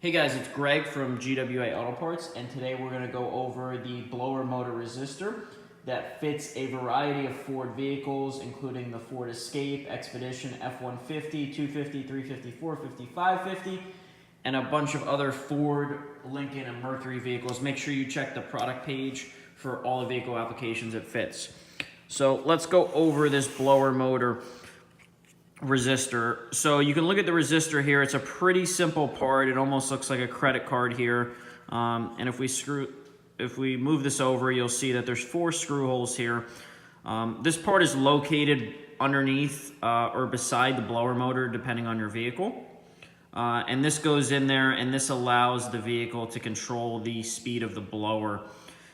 Hey guys, it's Greg from GWA Auto Parts, and today we're going to go over the blower motor resistor that fits a variety of Ford vehicles, including the Ford Escape, Expedition, F-150, 250, 350, 450, 550, and a bunch of other Ford, Lincoln, and Mercury vehicles. Make sure you check the product page for all the vehicle applications it fits. So let's go over this blower motor resistor. So you can look at the resistor here. It's a pretty simple part. It almost looks like a credit card here. And if we move this over, you'll see that there's 4 screw holes here. This part is located underneath or beside the blower motor, depending on your vehicle. And this goes in there, and this allows the vehicle to control the speed of the blower.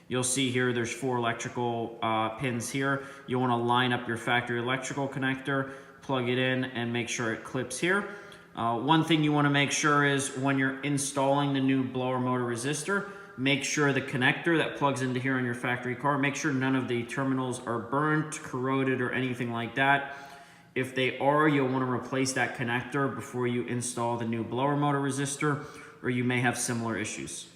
You'll see here there's 4 electrical pins here. You want to line up your factory electrical connector, plug it in, and make sure it clips here. One thing you want to make sure is when you're installing the new blower motor resistor, make sure the connector that plugs into here on your factory car, make sure none of the terminals are burnt, corroded, or anything like that. If they are, you'll want to replace that connector before you install the new blower motor resistor, or you may have similar issues.